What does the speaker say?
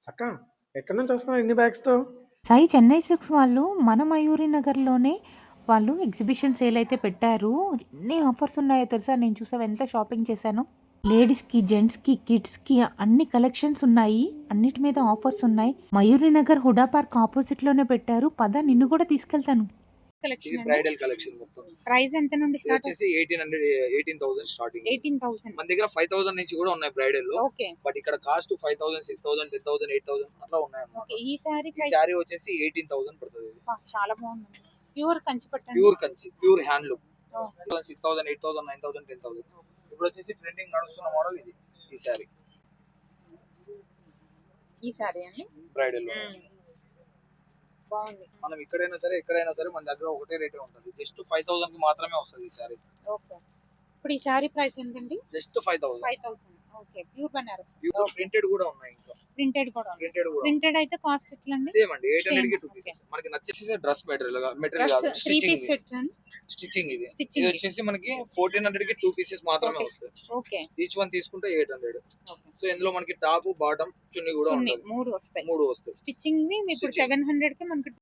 అక్క ఎక్కడి నుంచి వస్తున్నావు ఇన్ని బ్యాగ్స్ తో? సాయి చెన్నై సిల్క్స్ వాళ్ళు మన మయూరి నగర్‌లోనే వాళ్ళు ఎగ్జిబిషన్ సేల్ అయితే పెట్టారు. ఎన్ని ఆఫర్స్ ఉన్నాయో తెలుసా? నేను చూసావా ఎంత షాపింగ్ చేశానో. లేడీస్‌కి, జెంట్స్‌కి, కిడ్స్‌కి అన్ని కలెక్షన్స్ ఉన్నాయి. అన్నిటి మీద ఆఫర్స్ ఉన్నాయి. మయూరి నగర్ హుడా పార్క్ ఆపోజిట్‌లోనే పెట్టారు. పద నిన్ను కూడా తీసుకెళ్తాను. ఇది కలెక్షన్ అండి. బ్రైడల్ కలెక్షన్ మొత్తం. ప్రైస్ ఎంత నుండి ఇది స్టార్ట్? వచ్చేసి 1800 18,000 స్టార్టింగ్. 18,000. మన దగ్గర 5,000 నుంచి కూడా ఉన్నాయి బ్రైడల్ లో. ఓకే. బట్ ఇక్కడ కాస్ట్ 5,000, 6,000, 10,000, 8,000 అట్లా ఉన్నాయి అన్నమాట. ఓకే. ఈ సారీ ఈ ప్రైస్ శారీ వచ్చేసి 18,000 పడుతుంది. ఇది చాలా బాగుంది. ప్యూర్ కంచి పట్టండి. Pure Kanchi, pure handloom. ఓ. 6,000, 8,000, 9,000, 10,000. ఇప్పుడు వచ్చేసి ట్రెండింగ్ నడుస్తున్న మోడల్ ఇది. ఈ శారీ ఈ సారీ అండి. బ్రైడల్ లో. బాగుంది. మనం ఎక్కడైనా సరే మన దగ్గర ఒకటే రేటే ఉంటుంది. జస్ట్ 5,000 కి మాత్రమే వస్తుంది ఈ శారీ. ఓకే. ఇప్పుడు ఈ సారీ ప్రైస్ ఎంతండి? Just 5,000. 5,000. Okay. Pure Banaras. Pure printed కూడా ఉన్నాయి. ఇంకా ప్రింటెడ్ కూడా ఉంది. ప్రింటెడ్ కూడా ప్రింటెడ్ అయితే కాస్ట్ ఎట్లండి? సేమ్ అండి. 800 కి 2 Same, పీసెస్. మనకి నచ్చేసి డ్రెస్ మెటీరియల్ కాదు, త్రీ స్టిచ్చింగ్. పీస్ సెట్ అండి. స్టిచ్చింగ్ ఇది. Stitching ఇది వచ్చేసి మనకి 1400 కి 2 పీసెస్ మాత్రమే వస్తాయి. ఓకే. ఈచ్ వన్ తీసుకుంటే 800. ఓకే. సో ఇందులో మనకి టాప్, బాటమ్, చున్నీ కూడా చున్నీ ఉంటుంది. 3 వస్తాయి. 3 వస్తాయి. స్టిచ్చింగ్ ని మీకు Stitching. 700 కి మనకి